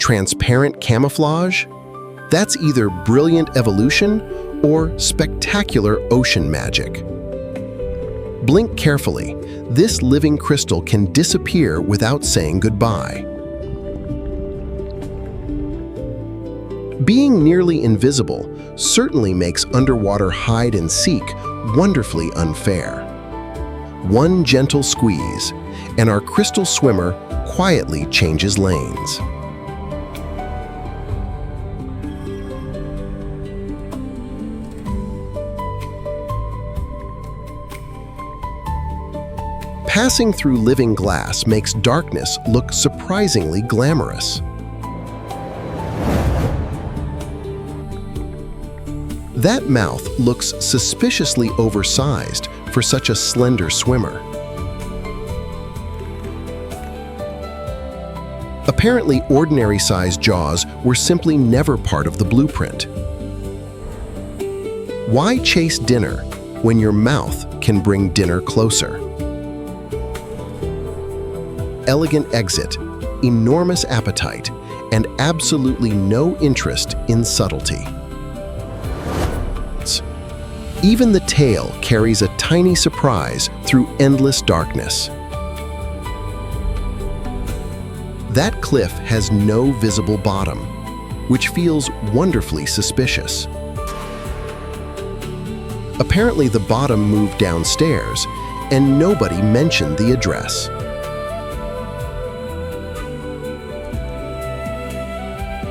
transparent camouflage? That's either brilliant evolution or spectacular ocean magic. Blink carefully. This living crystal can disappear without saying goodbye. Being nearly invisible certainly makes underwater hide and seek wonderfully unfair. One gentle squeeze, and our crystal swimmer quietly changes lanes. Passing through living glass makes darkness look surprisingly glamorous. That mouth looks suspiciously oversized for such a slender swimmer. Apparently, ordinary-sized jaws were simply never part of the blueprint. Why chase dinner when your mouth can bring dinner closer? Elegant exit, enormous appetite, and absolutely no interest in subtlety. Even the tail carries a tiny surprise through endless darkness. That cliff has no visible bottom, which feels wonderfully suspicious. Apparently, the bottom moved downstairs, and nobody mentioned the address.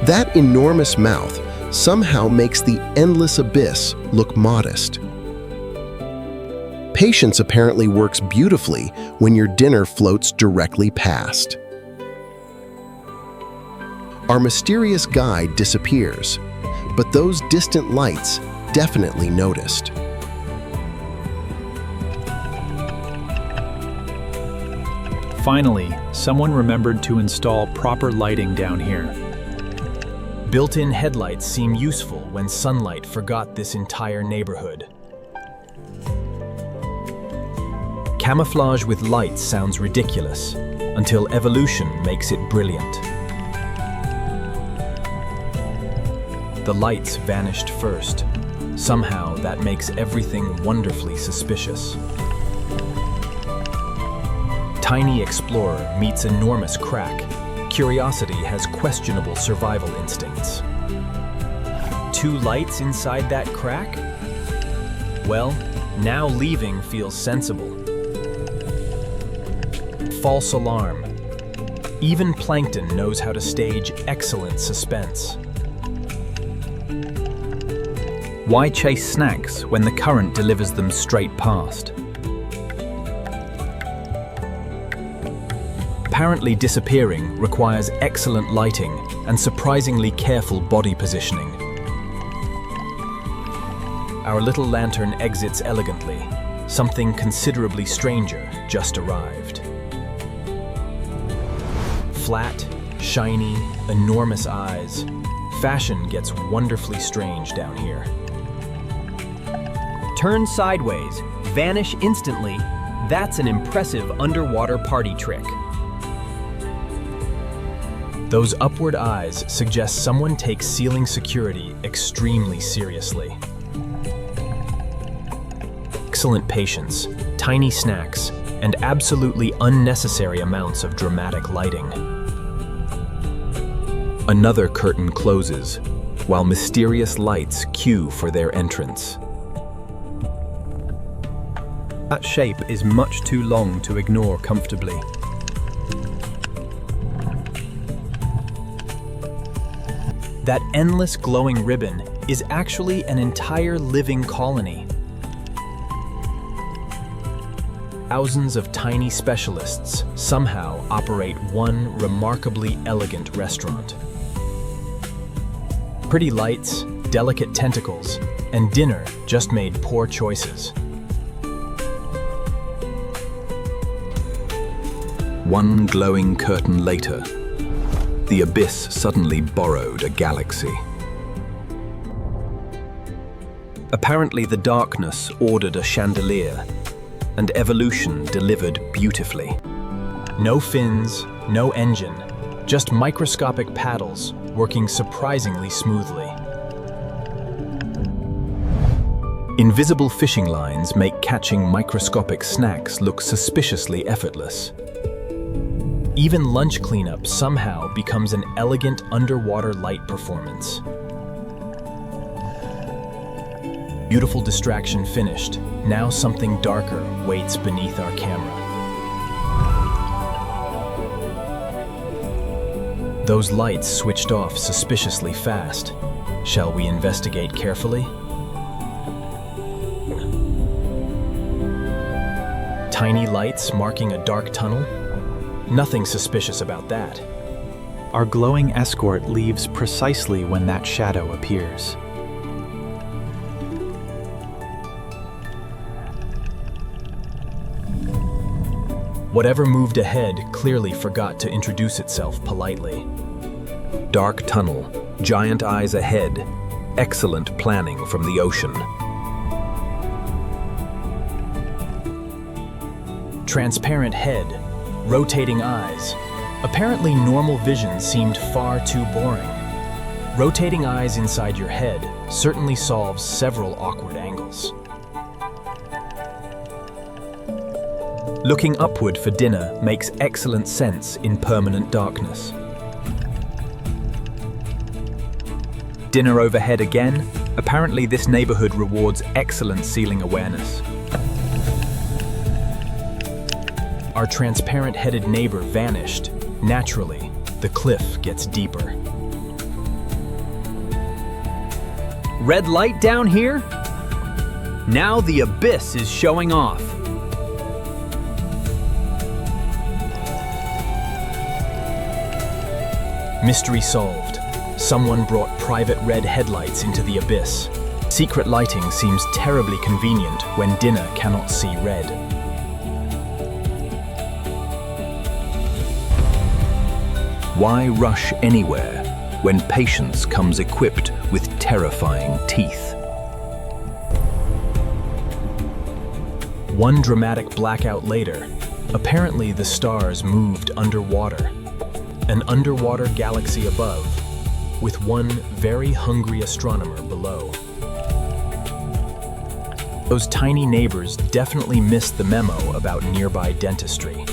That enormous mouth somehow makes the endless abyss look modest. Patience apparently works beautifully when your dinner floats directly past. Our mysterious guide disappears, but those distant lights definitely noticed. Finally, someone remembered to install proper lighting down here. Built-in headlights seem useful when sunlight forgot this entire neighborhood. Camouflage with lights sounds ridiculous, until evolution makes it brilliant. The lights vanished first. Somehow, that makes everything wonderfully suspicious. Tiny explorer meets enormous crack. Curiosity has questionable survival instincts. 2 lights inside that crack? Well, now leaving feels sensible. False alarm. Even plankton knows how to stage excellent suspense. Why chase snacks when the current delivers them straight past? Apparently disappearing requires excellent lighting and surprisingly careful body positioning. Our little lantern exits elegantly. Something considerably stranger just arrived. Flat, shiny, enormous eyes. Fashion gets wonderfully strange down here. Turn sideways, vanish instantly. That's an impressive underwater party trick. Those upward eyes suggest someone takes ceiling security extremely seriously. Excellent patience, tiny snacks, and absolutely unnecessary amounts of dramatic lighting. Another curtain closes, while mysterious lights queue for their entrance. That shape is much too long to ignore comfortably. That endless glowing ribbon is actually an entire living colony. Thousands of tiny specialists somehow operate one remarkably elegant restaurant. Pretty lights, delicate tentacles, and dinner just made poor choices. One glowing curtain later, the abyss suddenly borrowed a galaxy. Apparently the darkness ordered a chandelier, and evolution delivered beautifully. No fins, no engine, Just microscopic paddles working surprisingly smoothly. Invisible fishing lines make catching microscopic snacks look suspiciously effortless. Even lunch cleanup somehow becomes an elegant underwater light performance. Beautiful distraction finished. Now something darker waits beneath our camera. Those lights switched off suspiciously fast. Shall we investigate carefully? Tiny lights marking a dark tunnel? Nothing suspicious about that. Our glowing escort leaves precisely when that shadow appears. Whatever moved ahead clearly forgot to introduce itself politely. Dark tunnel, giant eyes ahead, excellent planning from the ocean. Transparent head, rotating eyes. Apparently normal vision seemed far too boring. Rotating eyes inside your head certainly solves several awkward angles. Looking upward for dinner makes excellent sense in permanent darkness. Dinner overhead again. Apparently this neighborhood rewards excellent ceiling awareness. Our transparent-headed neighbor vanished. Naturally, the cliff gets deeper. Red light down here? Now the abyss is showing off. Mystery solved. Someone brought private red headlights into the abyss. Secret lighting seems terribly convenient when dinner cannot see red. Why rush anywhere when patience comes equipped with terrifying teeth? One dramatic blackout later, apparently the stars moved underwater. An underwater galaxy above, with one very hungry astronomer below. Those tiny neighbors definitely missed the memo about nearby dentistry.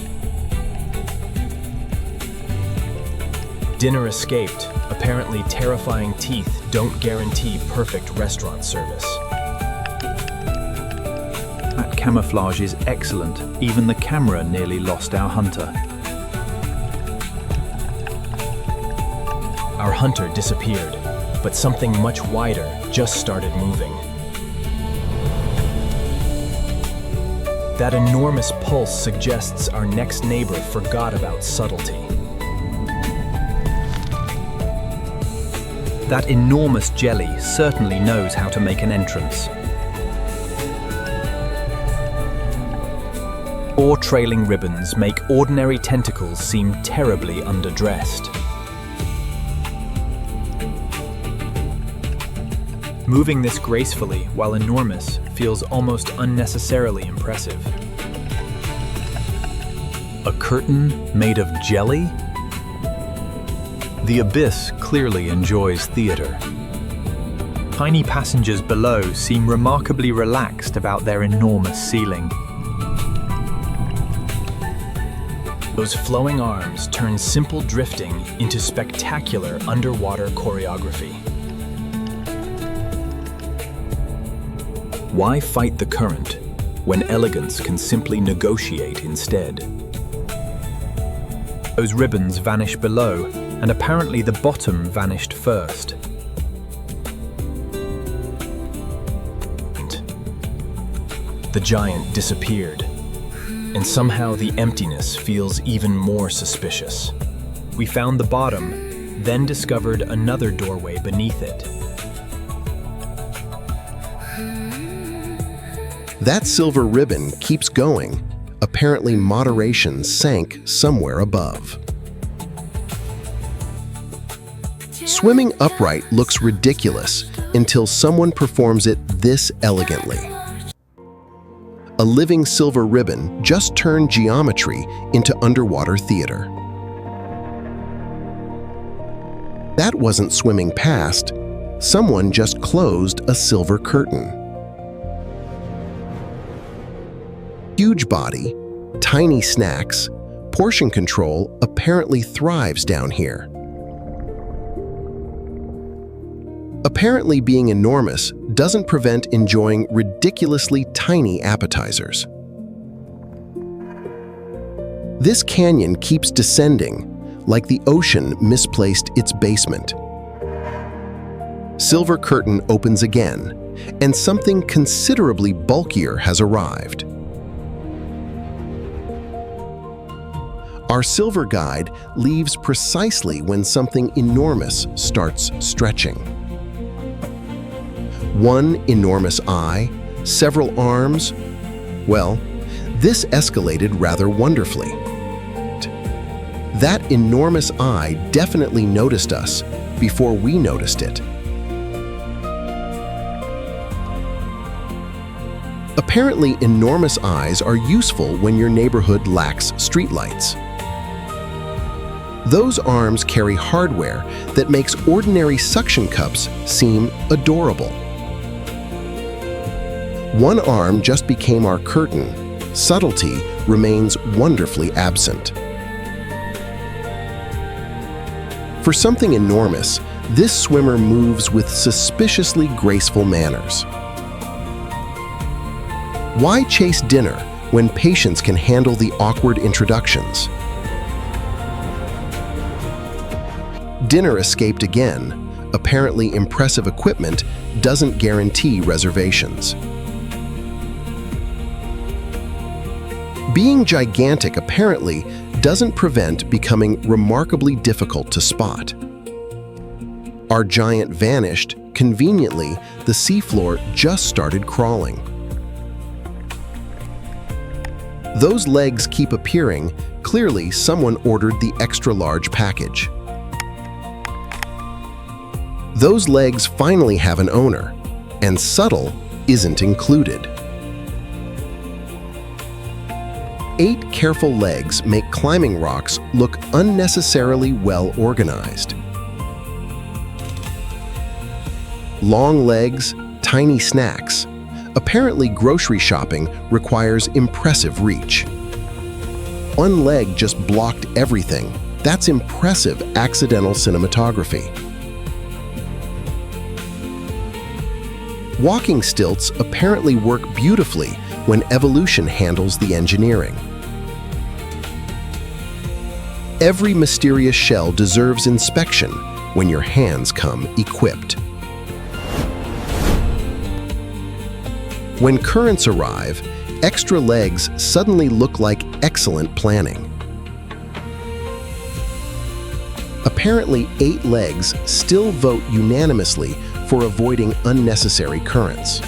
Dinner escaped. Apparently terrifying teeth don't guarantee perfect restaurant service. That camouflage is excellent. Even the camera nearly lost our hunter. Our hunter disappeared, but something much wider just started moving. That enormous pulse suggests our next neighbor forgot about subtlety. That enormous jelly certainly knows how to make an entrance. 4 trailing ribbons make ordinary tentacles seem terribly underdressed. Moving this gracefully while enormous feels almost unnecessarily impressive. A curtain made of jelly? The abyss clearly enjoys theater. Tiny passengers below seem remarkably relaxed about their enormous ceiling. Those flowing arms turn simple drifting into spectacular underwater choreography. Why fight the current when elegance can simply negotiate instead? Those ribbons vanish below, and apparently the bottom vanished first. The giant disappeared, and somehow the emptiness feels even more suspicious. We found the bottom, then discovered another doorway beneath it. That silver ribbon keeps going. Apparently moderation sank somewhere above. Swimming upright looks ridiculous until someone performs it this elegantly. A living silver ribbon just turned geometry into underwater theater. That wasn't swimming past. Someone just closed a silver curtain. Huge body, tiny snacks, portion control apparently thrives down here. Apparently being enormous doesn't prevent enjoying ridiculously tiny appetizers. This canyon keeps descending, like the ocean misplaced its basement. Silver curtain opens again, and something considerably bulkier has arrived. Our silver guide leaves precisely when something enormous starts stretching. One enormous eye, several arms. Well, this escalated rather wonderfully. That enormous eye definitely noticed us before we noticed it. Apparently, enormous eyes are useful when your neighborhood lacks streetlights. Those arms carry hardware that makes ordinary suction cups seem adorable. One arm just became our curtain. Subtlety remains wonderfully absent. For something enormous, this swimmer moves with suspiciously graceful manners. Why chase dinner when patience can handle the awkward introductions? Dinner escaped again. Apparently impressive equipment doesn't guarantee reservations. Being gigantic apparently doesn't prevent becoming remarkably difficult to spot. Our giant vanished. Conveniently, the seafloor just started crawling. Those legs keep appearing. Clearly, someone ordered the extra-large package. Those legs finally have an owner, and subtle isn't included. 8 careful legs make climbing rocks look unnecessarily well organized. Long legs, tiny snacks. Apparently, grocery shopping requires impressive reach. One leg just blocked everything. That's impressive accidental cinematography. Walking stilts apparently work beautifully when evolution handles the engineering. Every mysterious shell deserves inspection when your hands come equipped. When currents arrive, extra legs suddenly look like excellent planning. Apparently, 8 legs still vote unanimously for avoiding unnecessary currents.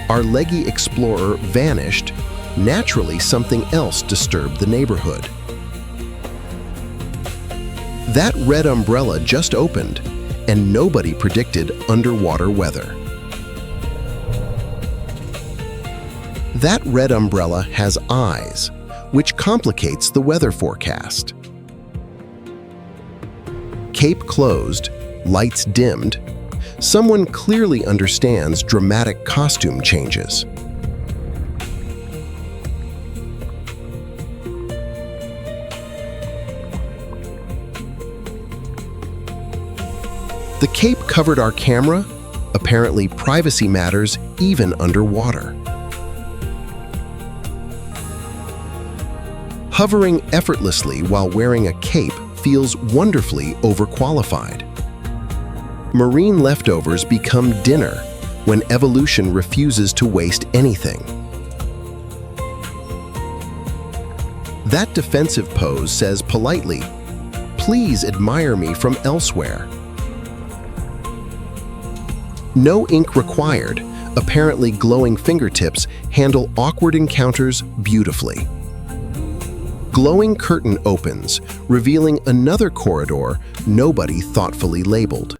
Our leggy explorer vanished. Naturally, something else disturbed the neighborhood. That red umbrella just opened, and nobody predicted underwater weather. That red umbrella has eyes, which complicates the weather forecast. Cape closed, lights dimmed. Someone clearly understands dramatic costume changes. The cape covered our camera. Apparently, privacy matters even underwater. Hovering effortlessly while wearing a cape feels wonderfully overqualified. Marine leftovers become dinner when evolution refuses to waste anything. That defensive pose says politely, "Please admire me from elsewhere." No ink required. Apparently, glowing fingertips handle awkward encounters beautifully. Glowing curtain opens, revealing another corridor nobody thoughtfully labeled.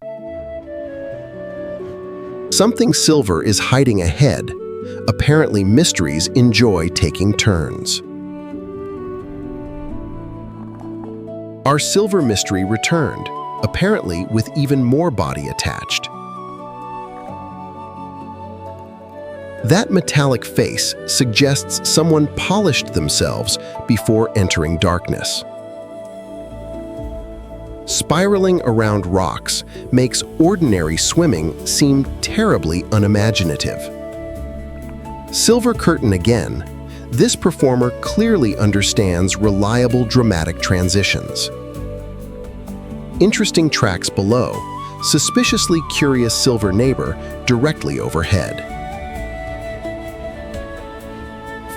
Something silver is hiding ahead. Apparently, mysteries enjoy taking turns. Our silver mystery returned. apparently with even more body attached. That metallic face suggests someone polished themselves before entering darkness. Spiraling around rocks makes ordinary swimming seem terribly unimaginative. Silver curtain again, this performer clearly understands reliable dramatic transitions. Interesting tracks below, suspiciously curious silver neighbor directly overhead.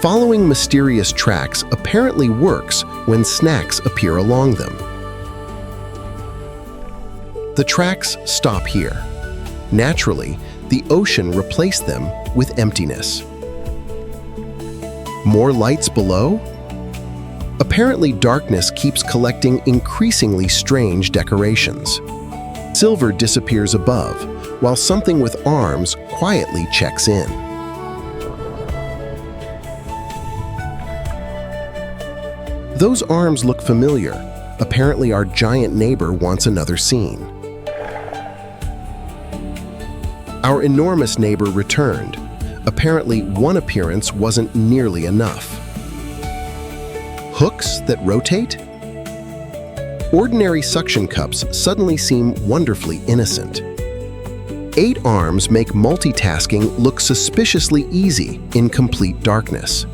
Following mysterious tracks apparently works when snacks appear along them. The tracks stop here. Naturally, the ocean replaced them with emptiness. More lights below? Apparently, darkness keeps collecting increasingly strange decorations. Silver disappears above, while something with arms quietly checks in. Those arms look familiar. Apparently, our giant neighbor wants another scene. Our enormous neighbor returned. Apparently, one appearance wasn't nearly enough. Hooks that rotate? Ordinary suction cups suddenly seem wonderfully innocent. 8 arms make multitasking look suspiciously easy in complete darkness.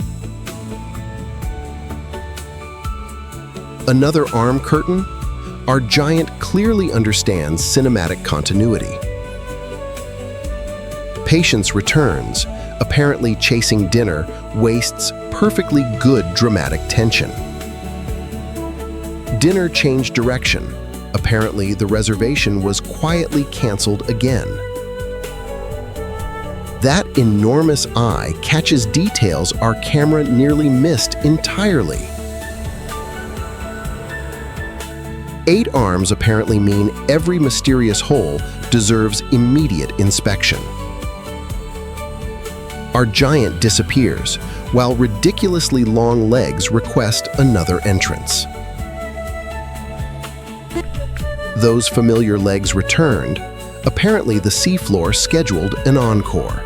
Another arm curtain? Our giant clearly understands cinematic continuity. Patience returns, apparently chasing dinner wastes perfectly good dramatic tension. Dinner changed direction. Apparently, the reservation was quietly canceled again. That enormous eye catches details our camera nearly missed entirely. 8 arms apparently mean every mysterious hole deserves immediate inspection. Our giant disappears, while ridiculously long legs request another entrance. Those familiar legs returned. Apparently, the seafloor scheduled an encore.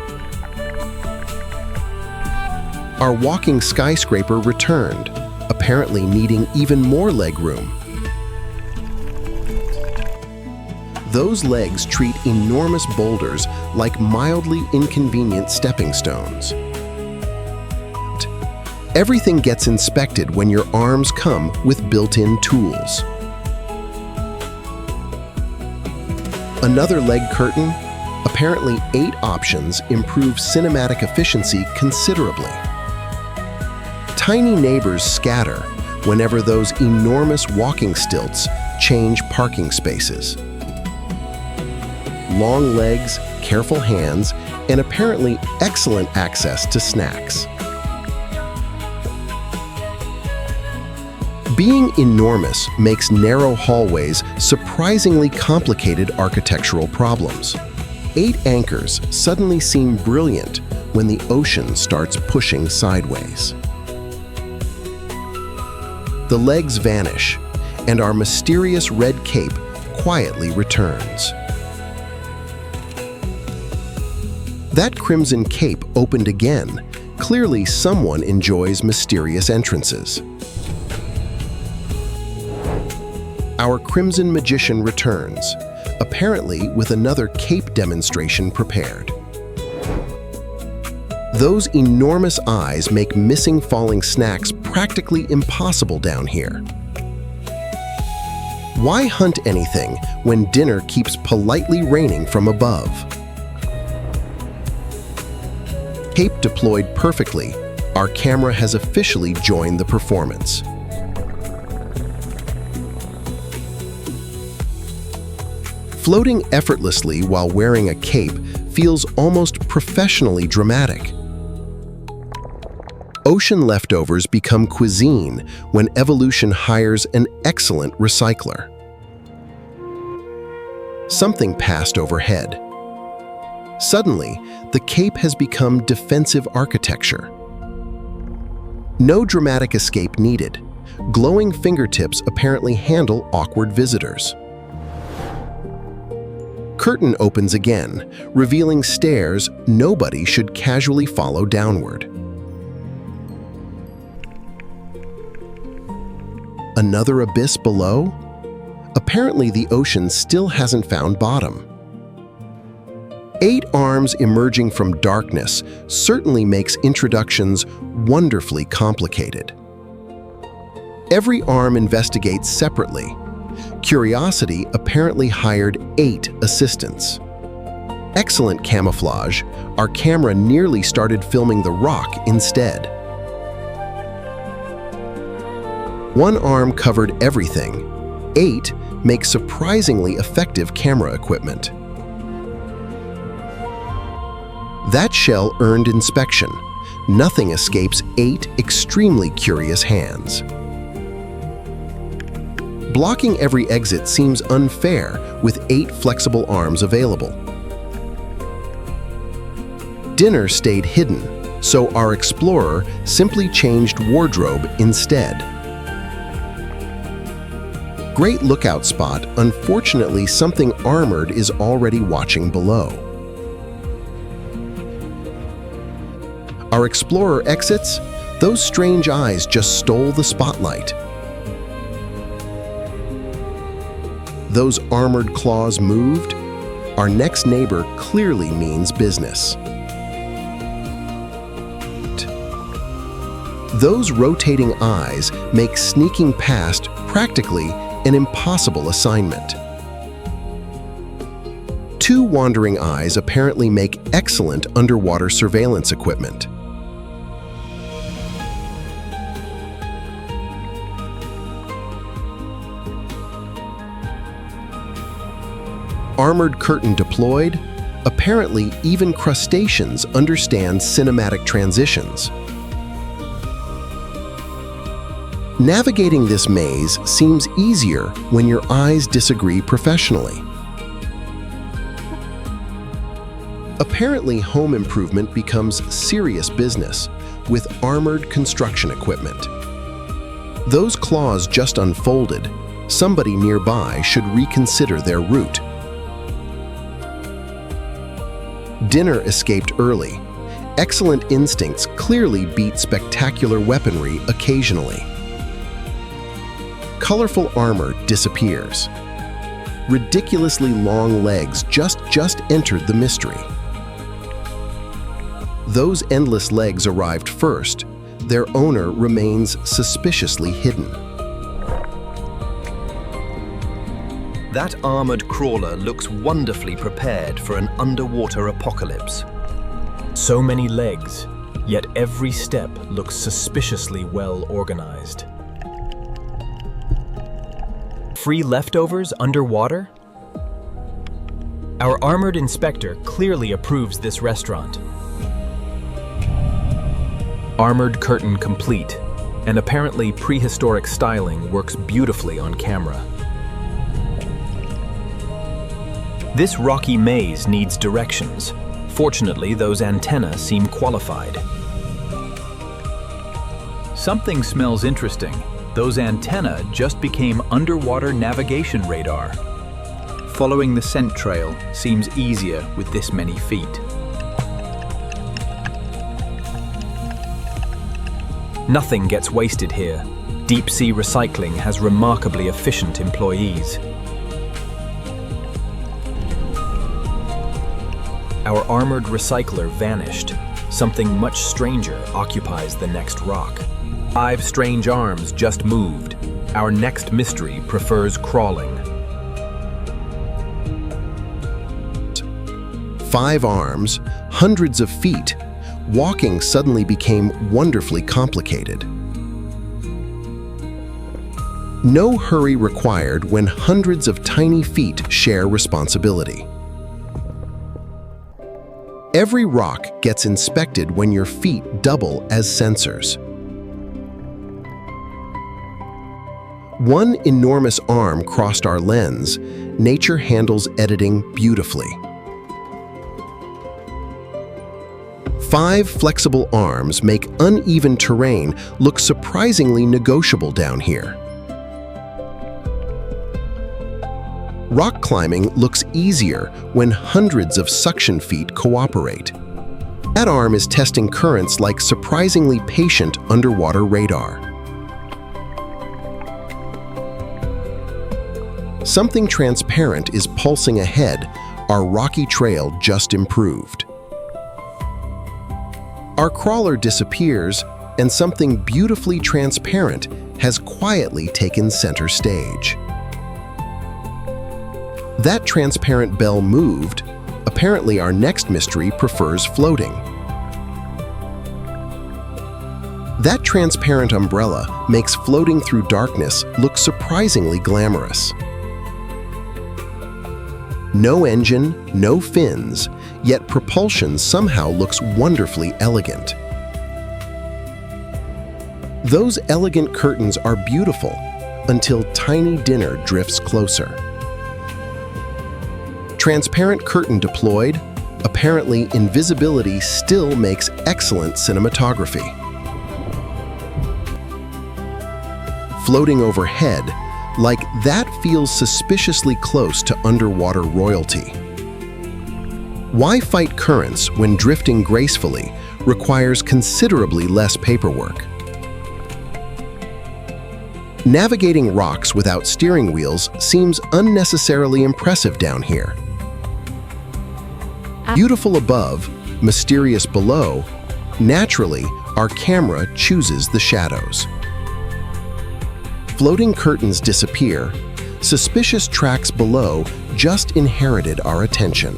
Our walking skyscraper returned, apparently needing even more legroom. Those legs treat enormous boulders like mildly inconvenient stepping stones. Everything gets inspected when your arms come with built-in tools. Another leg curtain? Apparently 8 options improve cinematic efficiency considerably. Tiny neighbors scatter whenever those enormous walking stilts change parking spaces. Long legs, careful hands, and apparently excellent access to snacks. Being enormous makes narrow hallways surprisingly complicated architectural problems. 8 anchors suddenly seem brilliant when the ocean starts pushing sideways. The legs vanish, and our mysterious red cape quietly returns. That crimson cape opened again. Clearly, someone enjoys mysterious entrances. Our crimson magician returns, apparently with another cape demonstration prepared. Those enormous eyes make missing falling snacks practically impossible down here. Why hunt anything when dinner keeps politely raining from above? Cape deployed perfectly, our camera has officially joined the performance. Floating effortlessly while wearing a cape feels almost professionally dramatic. Ocean leftovers become cuisine when evolution hires an excellent recycler. Something passed overhead. Suddenly, the cape has become defensive architecture. No dramatic escape needed. Glowing fingertips apparently handle awkward visitors. curtain opens again, revealing stairs nobody should casually follow downward. Another abyss below? Apparently the ocean still hasn't found bottom. 8 arms emerging from darkness certainly makes introductions wonderfully complicated. Every arm investigates separately. Curiosity apparently hired 8 assistants. Excellent camouflage, our camera nearly started filming the rock instead. 1 arm covered everything. 8 makes surprisingly effective camera equipment. That shell earned inspection. Nothing escapes 8 extremely curious hands. Blocking every exit seems unfair with 8 flexible arms available. Dinner stayed hidden, so our explorer simply changed wardrobe instead. Great lookout spot, unfortunately something armored is already watching below. Our explorer exits, those strange eyes just stole the spotlight. Those armored claws moved. Our next neighbor clearly means business. Those rotating eyes make sneaking past practically an impossible assignment. 2 wandering eyes apparently make excellent underwater surveillance equipment. Armored curtain deployed. Apparently, even crustaceans understand cinematic transitions. Navigating this maze seems easier when your eyes disagree professionally. Apparently, home improvement becomes serious business with armored construction equipment. Those claws just unfolded. Somebody nearby should reconsider their route. Dinner escaped early. Excellent instincts clearly beat spectacular weaponry occasionally. Colorful armor disappears. Ridiculously long legs just entered the mystery. Those endless legs arrived first. Their owner remains suspiciously hidden. That armored crawler looks wonderfully prepared for an underwater apocalypse. So many legs, yet every step looks suspiciously well organized. Free leftovers underwater? Our armored inspector clearly approves this restaurant. Armored curtain complete, and apparently prehistoric styling works beautifully on camera. This rocky maze needs directions. Fortunately, those antennae seem qualified. Something smells interesting. Those antennae just became underwater navigation radar. Following the scent trail seems easier with this many feet. Nothing gets wasted here. Deep sea recycling has remarkably efficient employees. Our armored recycler vanished. Something much stranger occupies the next rock. 5 strange arms just moved. Our next mystery prefers crawling. 5 arms, hundreds of feet. Walking suddenly became wonderfully complicated. No hurry required when hundreds of tiny feet share responsibility. Every rock gets inspected when your feet double as sensors. One enormous arm crossed our lens. Nature handles editing beautifully. 5 flexible arms make uneven terrain look surprisingly negotiable down here. Rock climbing looks easier when hundreds of suction feet cooperate. That arm is testing currents like surprisingly patient underwater radar. Something transparent is pulsing ahead. Our rocky trail just improved. Our crawler disappears, and something beautifully transparent has quietly taken center stage. That transparent bell moved. Apparently, our next mystery prefers floating. That transparent umbrella makes floating through darkness look surprisingly glamorous. No engine, no fins, yet propulsion somehow looks wonderfully elegant. Those elegant curtains are beautiful until tiny dinner drifts closer. Transparent curtain deployed. Apparently, invisibility still makes excellent cinematography. Floating overhead, like that feels suspiciously close to underwater royalty. Why fight currents when drifting gracefully requires considerably less paperwork? Navigating rocks without steering wheels seems unnecessarily impressive down here. Beautiful above, mysterious below, naturally, our camera chooses the shadows. Floating curtains disappear. Suspicious tracks below just inherited our attention.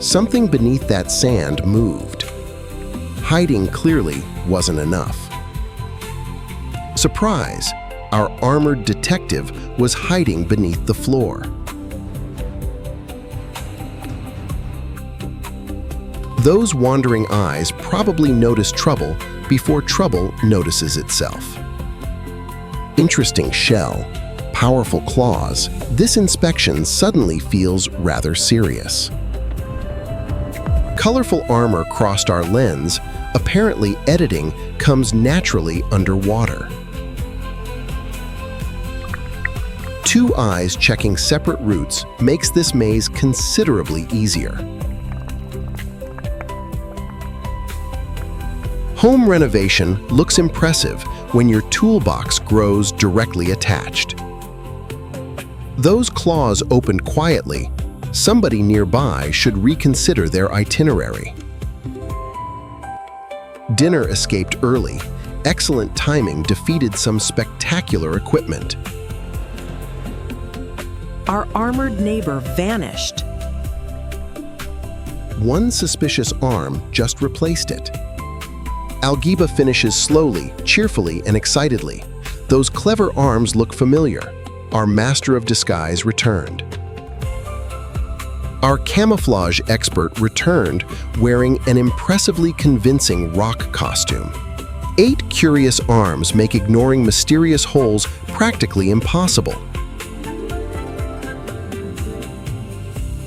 Something beneath that sand moved. Hiding clearly wasn't enough. Surprise! Our armored detective was hiding beneath the floor. Those wandering eyes probably notice trouble before trouble notices itself. Interesting shell, powerful claws. This inspection suddenly feels rather serious. Colorful armor crossed our lens. Apparently, editing comes naturally underwater. Two eyes checking separate routes makes this maze considerably easier. Home renovation looks impressive when your toolbox grows directly attached. Those claws opened quietly. Somebody nearby should reconsider their itinerary. Dinner escaped early. Excellent timing defeated some spectacular equipment. Our armored neighbor vanished. One suspicious arm just replaced it. Algiba finishes slowly, cheerfully, and excitedly. Those clever arms look familiar. Our master of disguise returned. Our camouflage expert returned wearing an impressively convincing rock costume. 8 curious arms make ignoring mysterious holes practically impossible.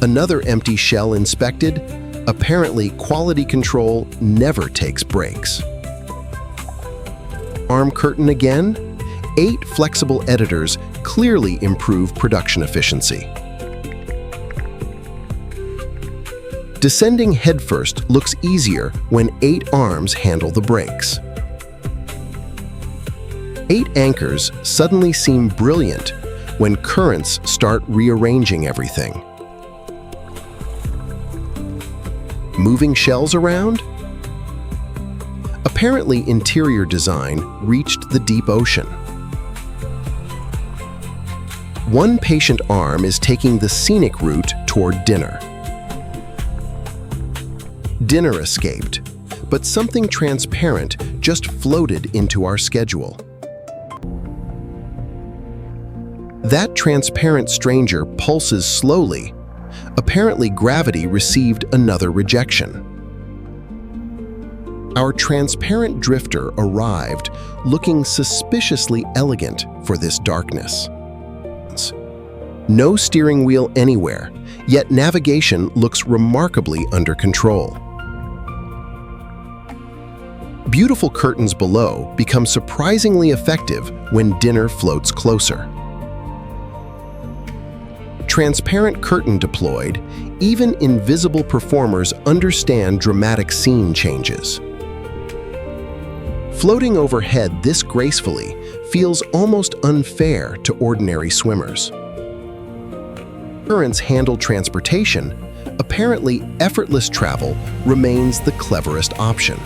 Another empty shell inspected. Apparently, quality control never takes breaks. Arm curtain again. 8 flexible editors clearly improve production efficiency. Descending headfirst looks easier when 8 arms handle the brakes. 8 anchors suddenly seem brilliant when currents start rearranging everything. Moving shells around? Apparently, interior design reached the deep ocean. One patient arm is taking the scenic route toward dinner. Dinner escaped, but something transparent just floated into our schedule. That transparent stranger pulses slowly. Apparently, gravity received another rejection. Our transparent drifter arrived, looking suspiciously elegant for this darkness. No steering wheel anywhere, yet navigation looks remarkably under control. Beautiful curtains below become surprisingly effective when dinner floats closer. transparent curtain deployed, even invisible performers understand dramatic scene changes. Floating overhead this gracefully feels almost unfair to ordinary swimmers. Currents handle transportation. Apparently, effortless travel remains the cleverest option.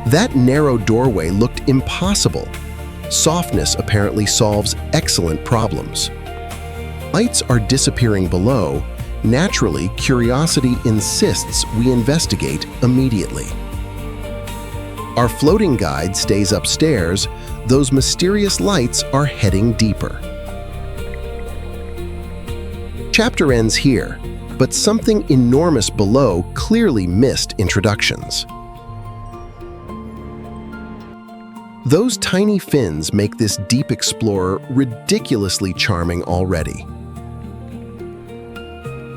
That narrow doorway looked impossible. Softness apparently solves excellent problems. Lights are disappearing below. Naturally, curiosity insists we investigate immediately. Our floating guide stays upstairs. Those mysterious lights are heading deeper. Chapter ends here, but something enormous below clearly missed introductions. Those tiny fins make this deep explorer ridiculously charming already.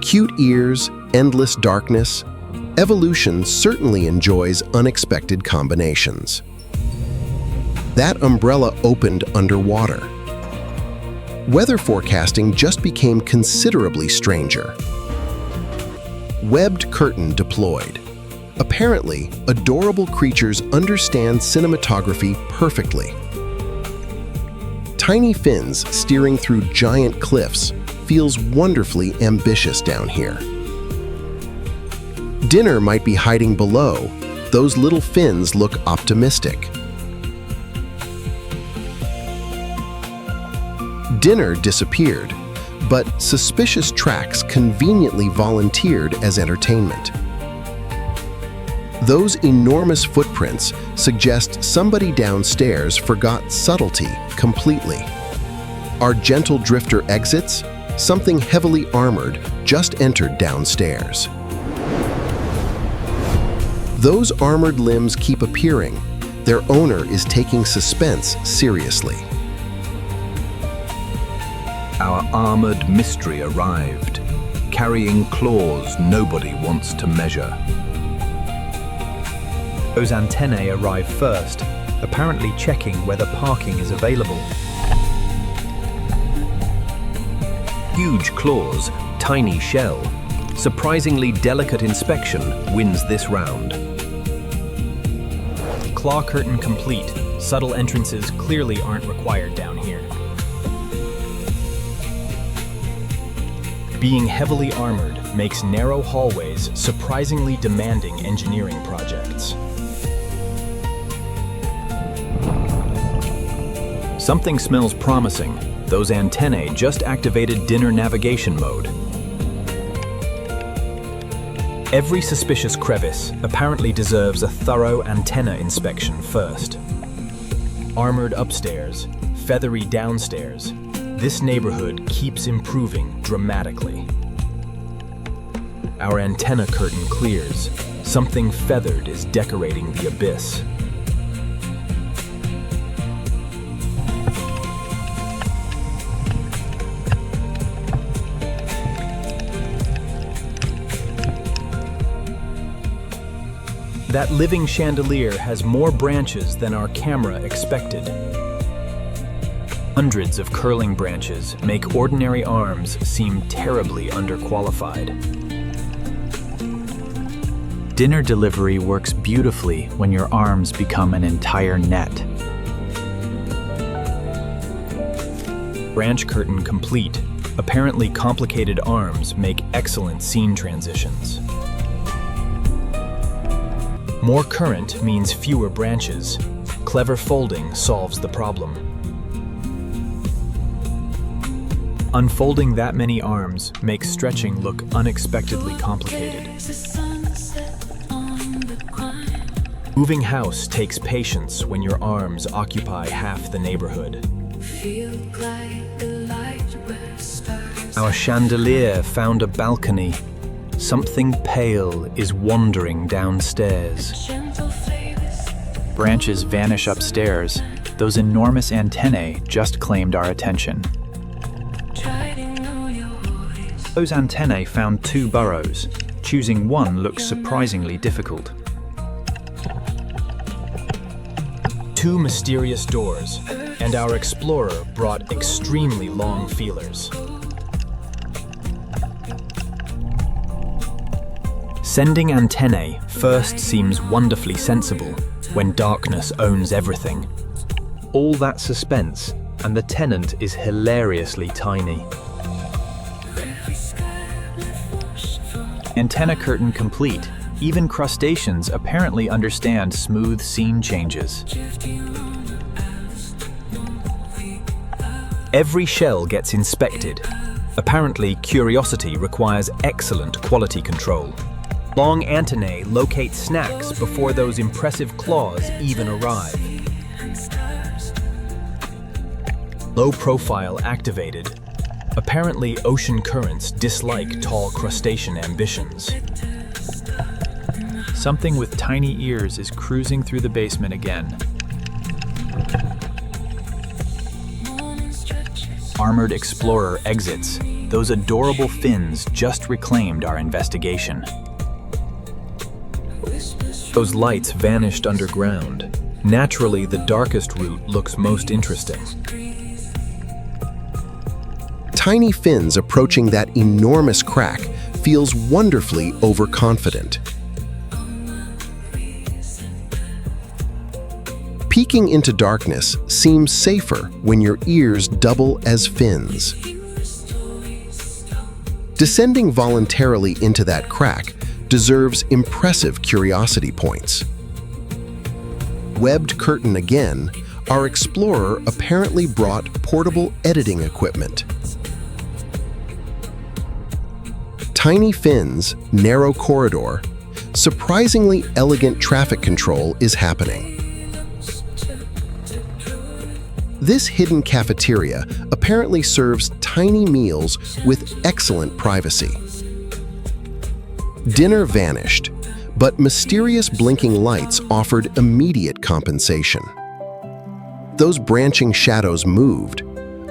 Cute ears, endless darkness, evolution certainly enjoys unexpected combinations. That umbrella opened underwater. Weather forecasting just became considerably stranger. Webbed curtain deployed. Apparently, adorable creatures understand cinematography perfectly. Tiny fins steering through giant cliffs feels wonderfully ambitious down here. Dinner might be hiding below. Those little fins look optimistic. Dinner disappeared, but suspicious tracks conveniently volunteered as entertainment. Those enormous footprints suggest somebody downstairs forgot subtlety completely. Our gentle drifter exits. Something heavily armored just entered downstairs. Those armored limbs keep appearing. Their owner is taking suspense seriously. Our armored mystery arrived, carrying claws nobody wants to measure. Those antennae arrive first, apparently checking whether parking is available. Huge claws, tiny shell. Surprisingly delicate inspection wins this round. Claw curtain complete. Subtle entrances clearly aren't required down here. Being heavily armored makes narrow hallways surprisingly demanding engineering projects. Something smells promising. Those antennae just activated dinner navigation mode. Every suspicious crevice apparently deserves a thorough antenna inspection first. Armored upstairs, feathery downstairs, this neighborhood keeps improving dramatically. Our antenna curtain clears. Something feathered is decorating the abyss. That living chandelier has more branches than our camera expected. Hundreds of curling branches make ordinary arms seem terribly underqualified. Dinner delivery works beautifully when your arms become an entire net. Branch curtain complete. Apparently complicated arms make excellent scene transitions. More current means fewer branches. Clever folding solves the problem. Unfolding that many arms makes stretching look unexpectedly complicated. Moving house takes patience when your arms occupy half the neighborhood. Our chandelier found a balcony. Something pale is wandering downstairs. Branches vanish upstairs. Those enormous antennae just claimed our attention. Those antennae found 2 burrows. Choosing one looks surprisingly difficult. 2 mysterious doors. and our explorer brought extremely long feelers. Sending antennae first seems wonderfully sensible when darkness owns everything. All that suspense, and the tenant is hilariously tiny. Antenna curtain complete. Even crustaceans apparently understand smooth scene changes. Every shell gets inspected. Apparently, curiosity requires excellent quality control. Long antennae locate snacks before those impressive claws even arrive. Low profile activated. Apparently, ocean currents dislike tall crustacean ambitions. Something with tiny ears is cruising through the basement again. Armored explorer exits. Those adorable fins just reclaimed our investigation. Those lights vanished underground. Naturally, the darkest route looks most interesting. Tiny fins approaching that enormous crack feels wonderfully overconfident. Peeking into darkness seems safer when your ears double as fins. Descending voluntarily into that crack deserves impressive curiosity points. Webbed curtain again, our explorer apparently brought portable editing equipment. Tiny fins, narrow corridor, surprisingly elegant traffic control is happening. This hidden cafeteria apparently serves tiny meals with excellent privacy. Dinner vanished, but mysterious blinking lights offered immediate compensation. Those branching shadows moved.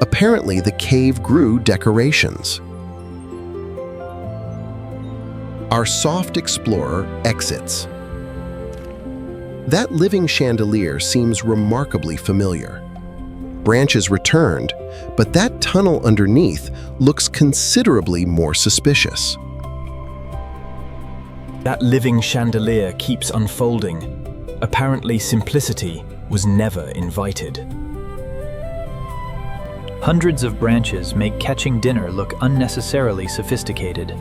Apparently, the cave grew decorations. Our soft explorer exits. That living chandelier seems remarkably familiar. Branches returned, but that tunnel underneath looks considerably more suspicious. That living chandelier keeps unfolding. Apparently, simplicity was never invited. Hundreds of branches make catching dinner look unnecessarily sophisticated.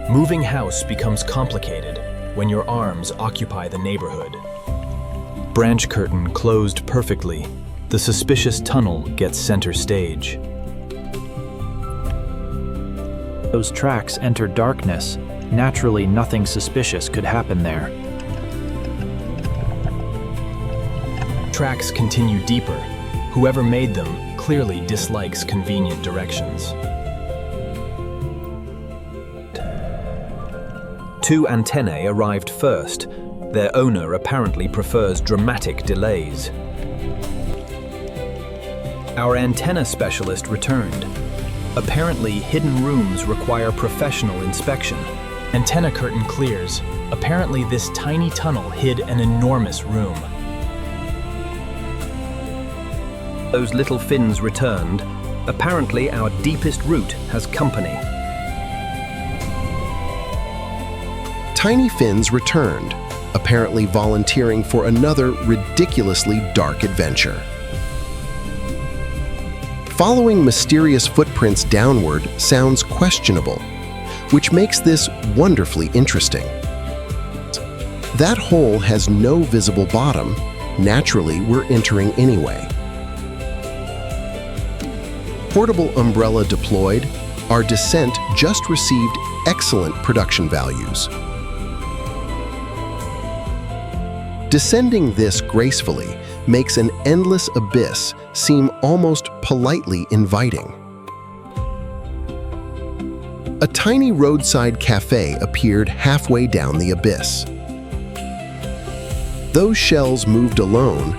Moving house becomes complicated when your arms occupy the neighborhood. Branch curtain closed perfectly. The suspicious tunnel gets center stage. Those tracks enter darkness. Naturally, nothing suspicious could happen there. Tracks continue deeper. Whoever made them clearly dislikes convenient directions. 2 antennae arrived first. Their owner apparently prefers dramatic delays. Our antenna specialist returned. Apparently, hidden rooms require professional inspection. Antenna curtain clears. Apparently, this tiny tunnel hid an enormous room. Those little fins returned. Apparently, our deepest route has company. Tiny fins returned, apparently volunteering for another ridiculously dark adventure. Following mysterious footprints downward sounds questionable, which makes this wonderfully interesting. That hole has no visible bottom. Naturally, we're entering anyway. Portable umbrella deployed. Our descent just received excellent production values. Descending this gracefully makes an endless abyss seem almost politely inviting. A tiny roadside cafe appeared halfway down the abyss. Those shells moved alone.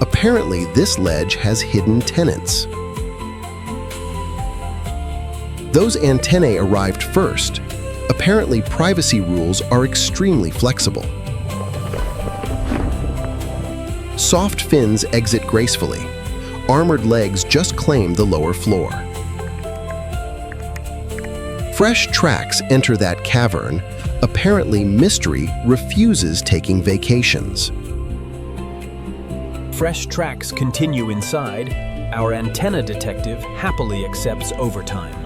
Apparently, this ledge has hidden tenants. Those antennae arrived first. Apparently, privacy rules are extremely flexible. Soft fins exit gracefully. Armored legs just claim the lower floor. Fresh tracks enter that cavern. Apparently, mystery refuses taking vacations. Fresh tracks continue inside. Our antenna detective happily accepts overtime.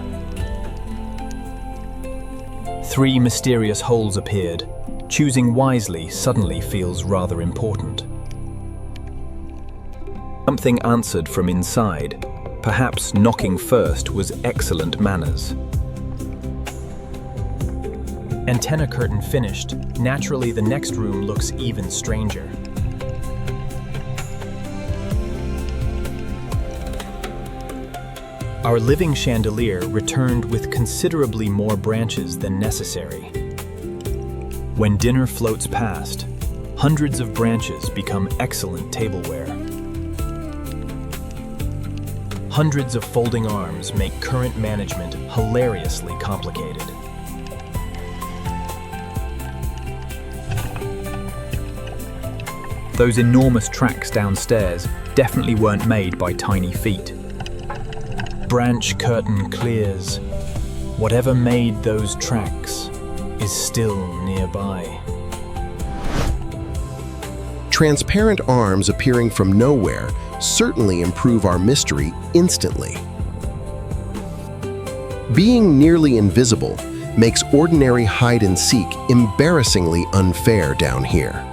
3 mysterious holes appeared. Choosing wisely suddenly feels rather important. Something answered from inside. Perhaps knocking first was excellent manners. Antenna curtain finished. Naturally, the next room looks even stranger. Our living chandelier returned with considerably more branches than necessary. When dinner floats past, hundreds of branches become excellent tableware. Hundreds of folding arms make current management hilariously complicated. Those enormous tracks downstairs definitely weren't made by tiny feet. Branch curtain clears. Whatever made those tracks is still nearby. Transparent arms appearing from nowhere certainly improve our mystery instantly. Being nearly invisible makes ordinary hide-and-seek embarrassingly unfair down here.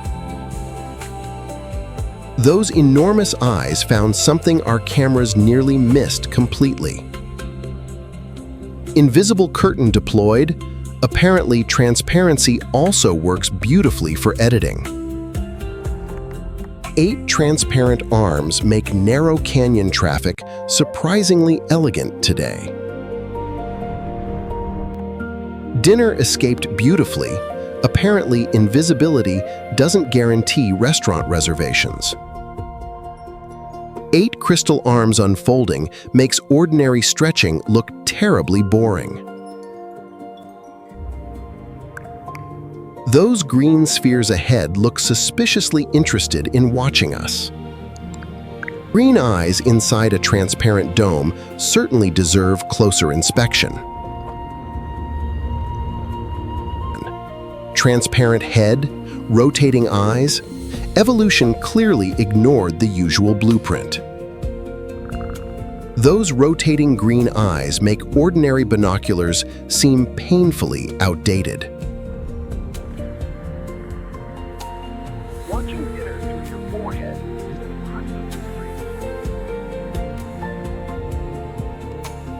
Those enormous eyes found something our cameras nearly missed completely. Invisible curtain deployed. Apparently, transparency also works beautifully for editing. 8 transparent arms make narrow canyon traffic surprisingly elegant today. Dinner escaped beautifully. Apparently, invisibility doesn't guarantee restaurant reservations. 8 crystal arms unfolding makes ordinary stretching look terribly boring. Those green spheres ahead look suspiciously interested in watching us. Green eyes inside a transparent dome certainly deserve closer inspection. Transparent head, rotating eyes. Evolution clearly ignored the usual blueprint. Those rotating green eyes make ordinary binoculars seem painfully outdated. Watching dinner through your forehead.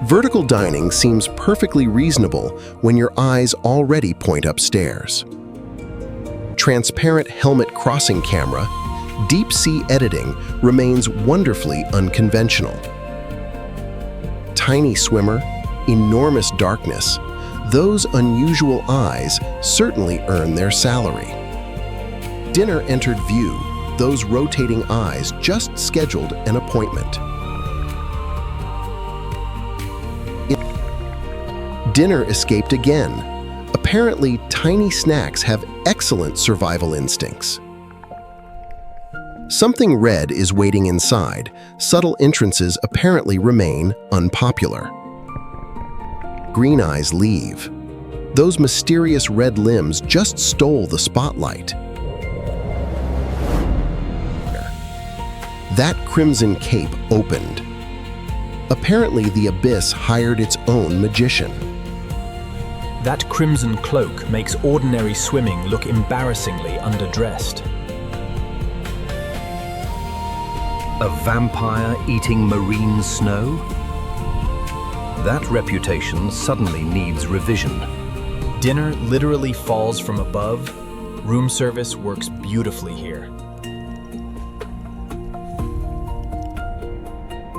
Vertical dining seems perfectly reasonable when your eyes already point upstairs. Transparent helmet crossing camera, deep-sea editing remains wonderfully unconventional. Tiny swimmer, enormous darkness, those unusual eyes certainly earn their salary. Dinner entered view, those rotating eyes just scheduled an appointment. Dinner escaped again. Apparently, tiny snacks have excellent survival instincts. Something red is waiting inside. Subtle entrances apparently remain unpopular. Green eyes leave. Those mysterious red limbs just stole the spotlight. That crimson cape opened. Apparently, the abyss hired its own magician. That crimson cloak makes ordinary swimming look embarrassingly underdressed. A vampire eating marine snow? That reputation suddenly needs revision. Dinner literally falls from above. Room service works beautifully here.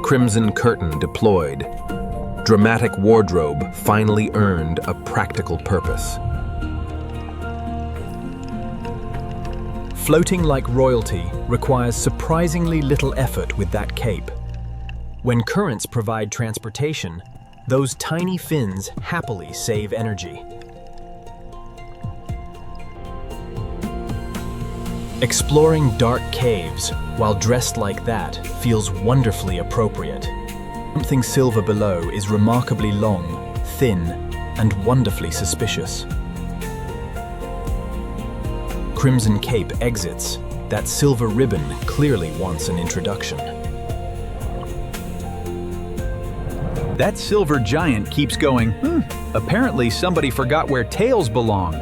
Crimson curtain deployed. Dramatic wardrobe finally earned a practical purpose. Floating like royalty requires surprisingly little effort with that cape. When currents provide transportation, those tiny fins happily save energy. Exploring dark caves while dressed like that feels wonderfully appropriate. Something silver below is remarkably long, thin, and wonderfully suspicious. Crimson Cape exits. That silver ribbon clearly wants an introduction. That silver giant keeps going, apparently somebody forgot where tails belong.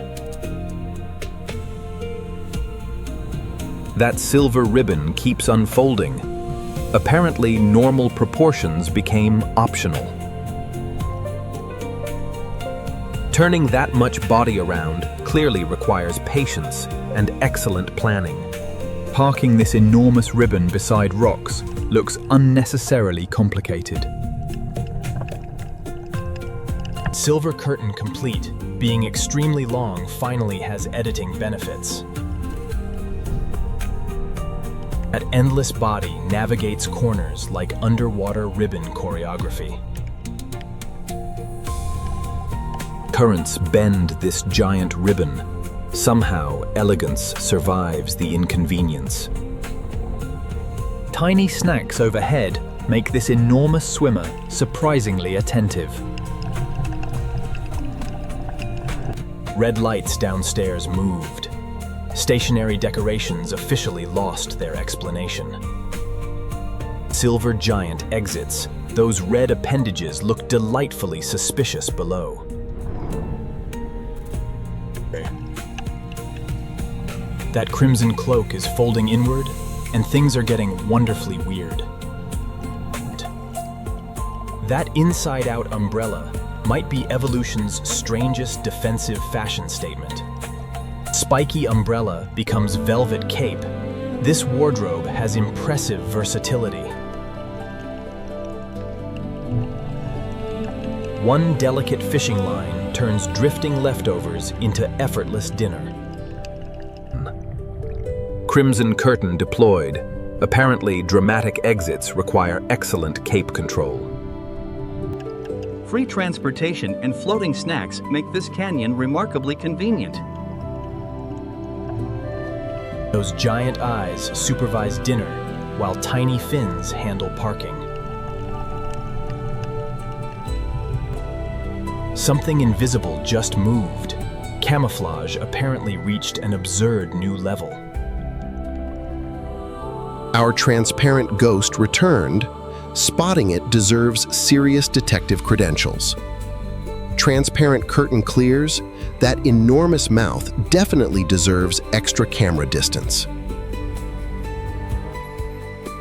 That silver ribbon keeps unfolding. Apparently, normal proportions became optional. Turning that much body around clearly requires patience and excellent planning. Parking this enormous ribbon beside rocks looks unnecessarily complicated. Silver curtain complete, being extremely long, finally has editing benefits. That endless body navigates corners like underwater ribbon choreography. Currents bend this giant ribbon. Somehow, elegance survives the inconvenience. Tiny snacks overhead make this enormous swimmer surprisingly attentive. Red lights downstairs moved. Stationary decorations officially lost their explanation. Silver giant exits. Those red appendages look delightfully suspicious below. That crimson cloak is folding inward, and things are getting wonderfully weird. That inside-out umbrella might be evolution's strangest defensive fashion statement. Spiky umbrella becomes velvet cape. This wardrobe has impressive versatility. One delicate fishing line turns drifting leftovers into effortless dinner. Crimson curtain deployed. Apparently, dramatic exits require excellent cape control. Free transportation and floating snacks make this canyon remarkably convenient. Those giant eyes supervise dinner, while tiny fins handle parking. Something invisible just moved. Camouflage apparently reached an absurd new level. Our transparent ghost returned. Spotting it deserves serious detective credentials. Transparent curtain clears. That enormous mouth definitely deserves extra camera distance.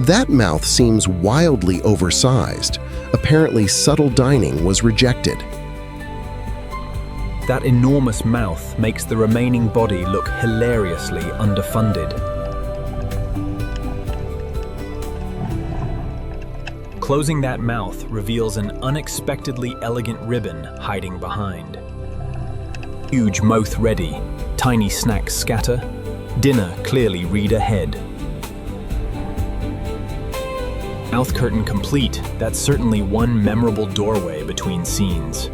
That mouth seems wildly oversized. Apparently, subtle dining was rejected. That enormous mouth makes the remaining body look hilariously underfunded. Closing that mouth reveals an unexpectedly elegant ribbon hiding behind. Huge mouth ready, tiny snacks scatter, dinner clearly read ahead. Mouth curtain complete, that's certainly one memorable doorway between scenes.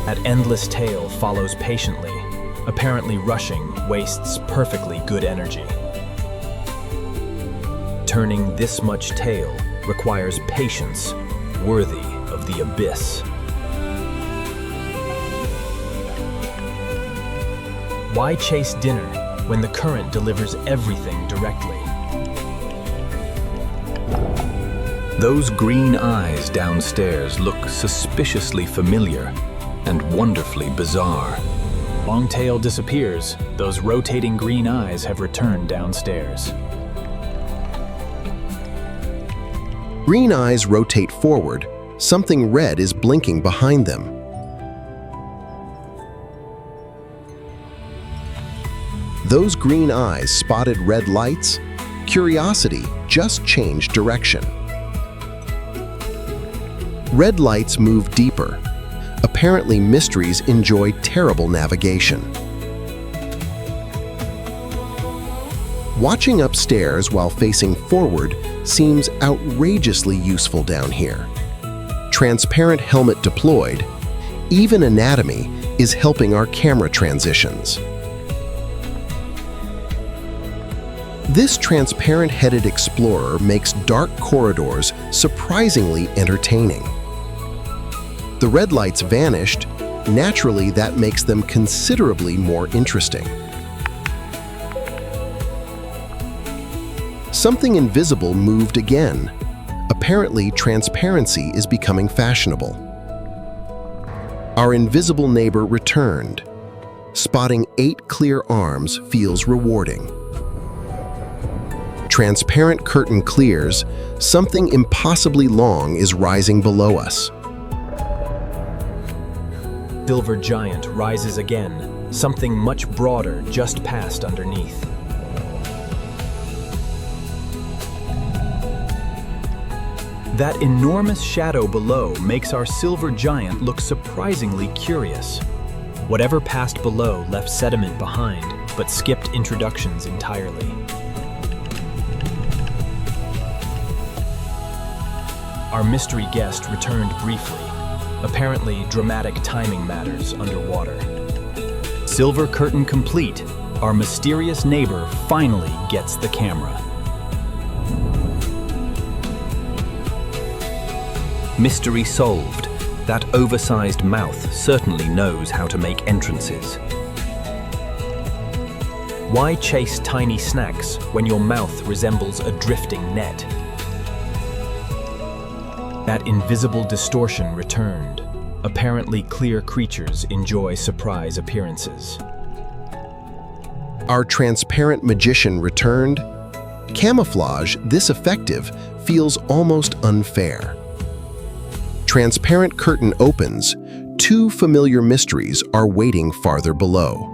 That endless tail follows patiently, apparently rushing, wastes perfectly good energy. Turning this much tail requires patience, worthy of the abyss. Why chase dinner when the current delivers everything directly? Those green eyes downstairs look suspiciously familiar and wonderfully bizarre. Long tail disappears. Those rotating green eyes have returned downstairs. Green eyes rotate forward. Something red is blinking behind them. Those green eyes spotted red lights. Curiosity just changed direction. Red lights move deeper. Apparently, mysteries enjoy terrible navigation. Watching upstairs while facing forward seems outrageously useful down here. Transparent helmet deployed. Even anatomy is helping our camera transitions. This transparent-headed explorer makes dark corridors surprisingly entertaining. The red lights vanished. Naturally, that makes them considerably more interesting. Something invisible moved again. Apparently, transparency is becoming fashionable. Our invisible neighbor returned. Spotting 8 clear arms feels rewarding. Transparent curtain clears. Something impossibly long is rising below us. Silver giant rises again, something much broader just passed underneath. That enormous shadow below makes our silver giant look surprisingly curious. Whatever passed below left sediment behind, but skipped introductions entirely. Our mystery guest returned briefly. Apparently, dramatic timing matters underwater. Silver curtain complete, our mysterious neighbor finally gets the camera. Mystery solved. That oversized mouth certainly knows how to make entrances. Why chase tiny snacks when your mouth resembles a drifting net? That invisible distortion returned. Apparently clear creatures enjoy surprise appearances. Our transparent magician returned. Camouflage this effective feels almost unfair. Transparent curtain opens. 2 familiar mysteries are waiting farther below.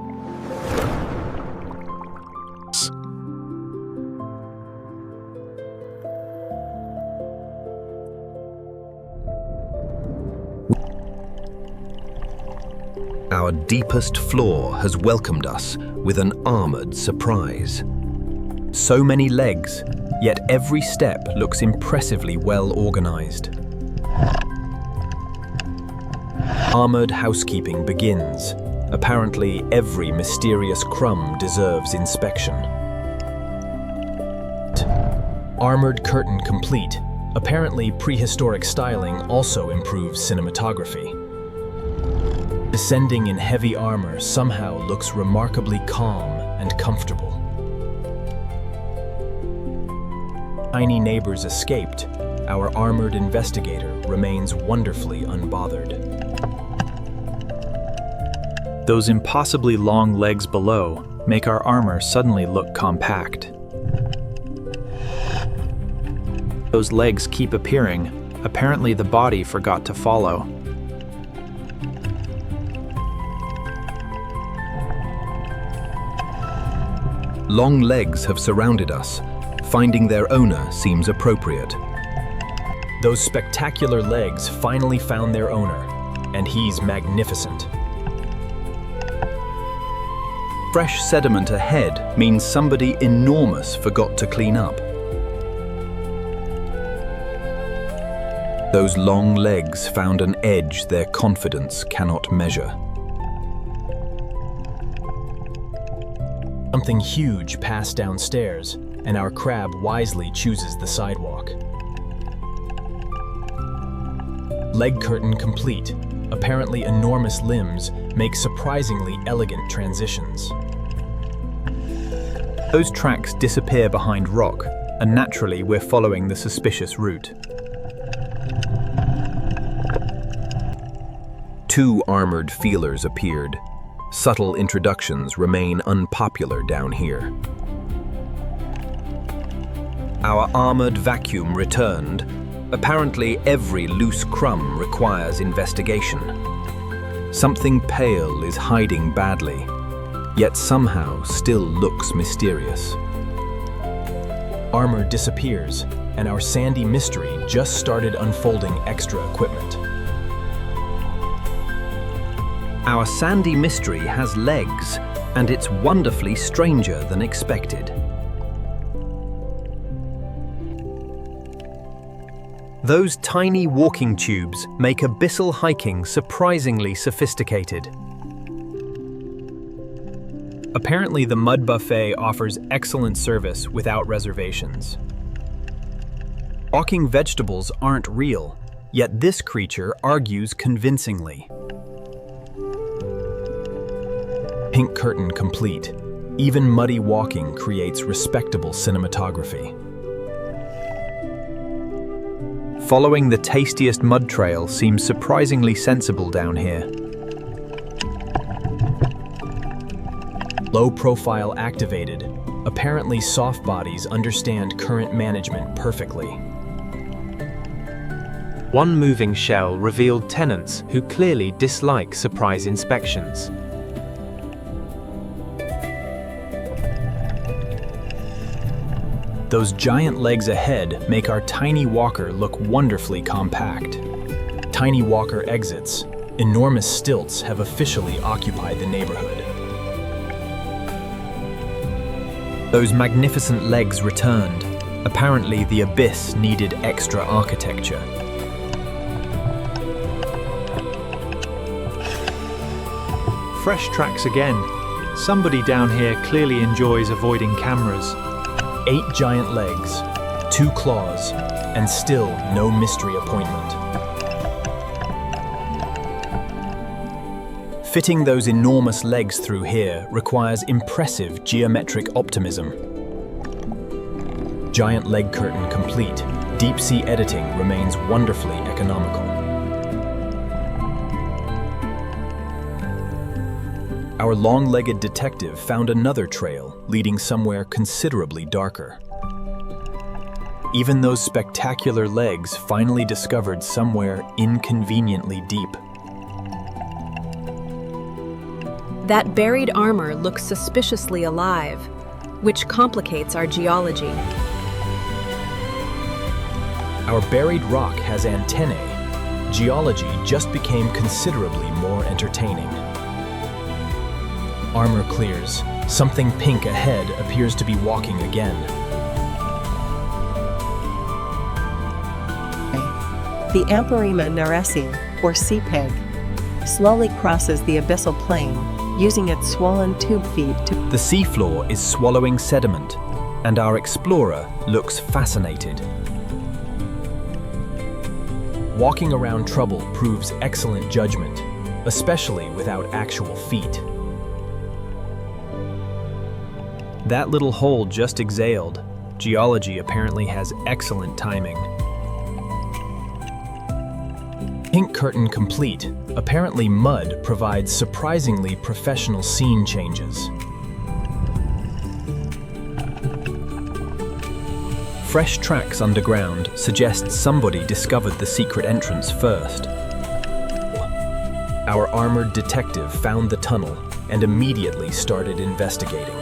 Our deepest floor has welcomed us with an armored surprise. So many legs, yet every step looks impressively well organized. Armored housekeeping begins. Apparently, every mysterious crumb deserves inspection. Armored curtain complete. Apparently, prehistoric styling also improves cinematography. Descending in heavy armor somehow looks remarkably calm and comfortable. Tiny neighbors escaped. Our armored investigator remains wonderfully unbothered. Those impossibly long legs below make our armor suddenly look compact. Those legs keep appearing. Apparently the body forgot to follow. Long legs have surrounded us. Finding their owner seems appropriate. Those spectacular legs finally found their owner, and he's magnificent. Fresh sediment ahead means somebody enormous forgot to clean up. Those long legs found an edge their confidence cannot measure. Something huge passed downstairs, and our crab wisely chooses the sidewalk. Leg curtain complete. Apparently enormous limbs make surprisingly elegant transitions. Those tracks disappear behind rock, and naturally we're following the suspicious route. 2 armored feelers appeared. Subtle introductions remain unpopular down here. Our armored vacuum returned. Apparently, every loose crumb requires investigation. Something pale is hiding badly, yet somehow still looks mysterious. Armor disappears, and our sandy mystery just started unfolding extra equipment. Our sandy mystery has legs, and it's wonderfully stranger than expected. Those tiny walking tubes make abyssal hiking surprisingly sophisticated. Apparently, the mud buffet offers excellent service without reservations. Walking vegetables aren't real, yet this creature argues convincingly. Pink curtain complete. Even muddy walking creates respectable cinematography. Following the tastiest mud trail seems surprisingly sensible down here. Low profile activated. Apparently soft bodies understand current management perfectly. One moving shell revealed tenants who clearly dislike surprise inspections. Those giant legs ahead make our tiny walker look wonderfully compact. Tiny walker exits. Enormous stilts have officially occupied the neighborhood. Those magnificent legs returned. Apparently, the abyss needed extra architecture. Fresh tracks again. Somebody down here clearly enjoys avoiding cameras. 8 giant legs, 2 claws, and still no mystery appointment. Fitting those enormous legs through here requires impressive geometric optimism. Giant leg curtain complete. Deep sea editing remains wonderfully economical. Our long-legged detective found another trail leading somewhere considerably darker. Even those spectacular legs finally discovered somewhere inconveniently deep. That buried armor looks suspiciously alive, which complicates our geology. Our buried rock has antennae. Geology just became considerably more entertaining. Armor clears. Something pink ahead appears to be walking again. The Amperima naresi, or sea pig, slowly crosses the abyssal plain, using its swollen tube feet to... The seafloor is swallowing sediment, and our explorer looks fascinated. Walking around trouble proves excellent judgment, especially without actual feet. That little hole just exhaled. Geology apparently has excellent timing. Pink curtain complete. Apparently mud provides surprisingly professional scene changes. Fresh tracks underground suggest somebody discovered the secret entrance first. Our armored detective found the tunnel and immediately started investigating.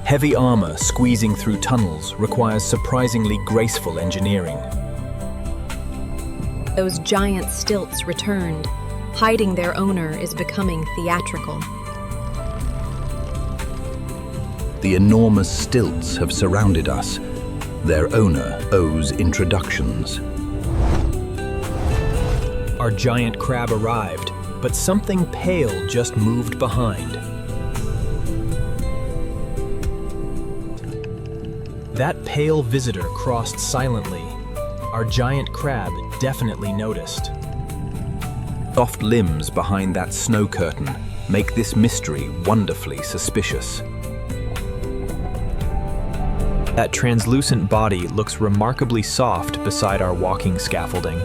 Heavy armor squeezing through tunnels requires surprisingly graceful engineering. Those giant stilts returned. Hiding their owner is becoming theatrical. The enormous stilts have surrounded us. Their owner owes introductions. Our giant crab arrived, but something pale just moved behind. That pale visitor crossed silently. Our giant crab definitely noticed. Soft limbs behind that snow curtain make this mystery wonderfully suspicious. That translucent body looks remarkably soft beside our walking scaffolding.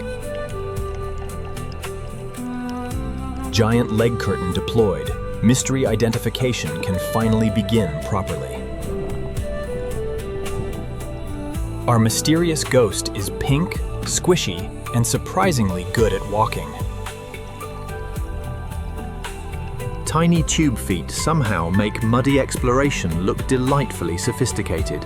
Giant leg curtain deployed. Mystery identification can finally begin properly. Our mysterious ghost is pink, squishy, and surprisingly good at walking. Tiny tube feet somehow make muddy exploration look delightfully sophisticated.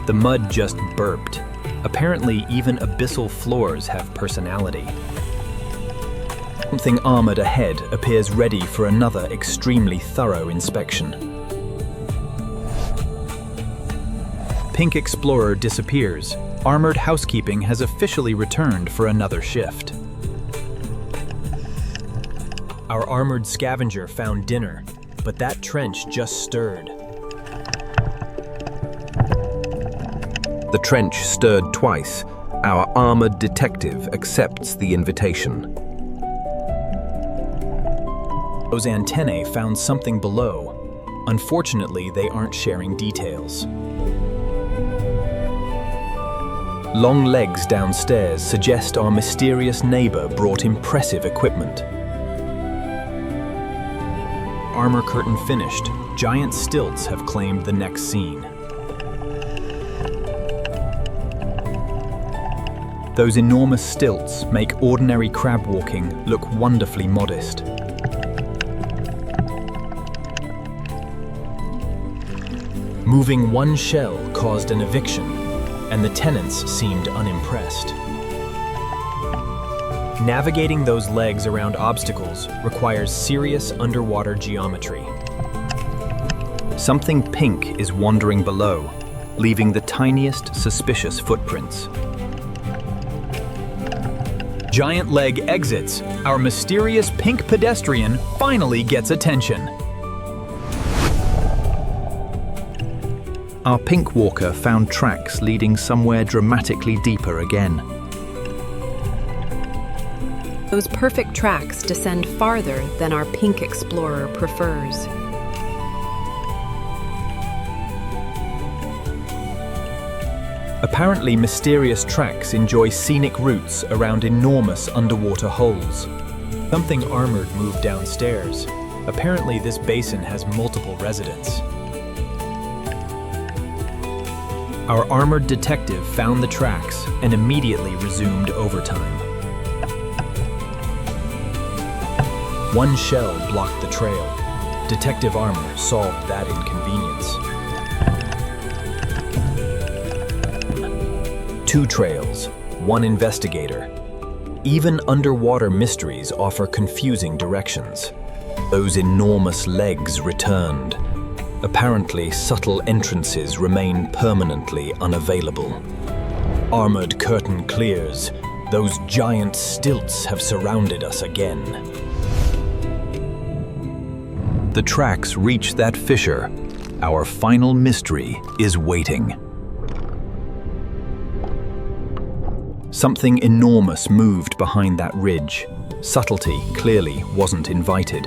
The mud just burped. Apparently, even abyssal floors have personality. Something armored ahead appears ready for another extremely thorough inspection. Pink Explorer disappears. Armored housekeeping has officially returned for another shift. Our armored scavenger found dinner, but that trench just stirred. The trench stirred twice. Our armored detective accepts the invitation. Those antennae found something below. Unfortunately, they aren't sharing details. Long legs downstairs suggest our mysterious neighbor brought impressive equipment. Armor curtain finished. Giant stilts have claimed the next scene. Those enormous stilts make ordinary crab walking look wonderfully modest. Moving one shell caused an eviction, and the tenants seemed unimpressed. Navigating those legs around obstacles requires serious underwater geometry. Something pink is wandering below, leaving the tiniest suspicious footprints. Giant leg exits. Our mysterious pink pedestrian finally gets attention. Our pink walker found tracks leading somewhere dramatically deeper again. Those perfect tracks descend farther than our pink explorer prefers. Apparently mysterious tracks enjoy scenic routes around enormous underwater holes. Something armored moved downstairs. Apparently this basin has multiple residents. Our armored detective found the tracks and immediately resumed overtime. One shell blocked the trail. Detective armor solved that inconvenience. 2 trails, 1 investigator. Even underwater mysteries offer confusing directions. Those enormous legs returned. Apparently, subtle entrances remain permanently unavailable. Armored curtain clears. Those giant stilts have surrounded us again. The tracks reach that fissure. Our final mystery is waiting. Something enormous moved behind that ridge. Subtlety clearly wasn't invited.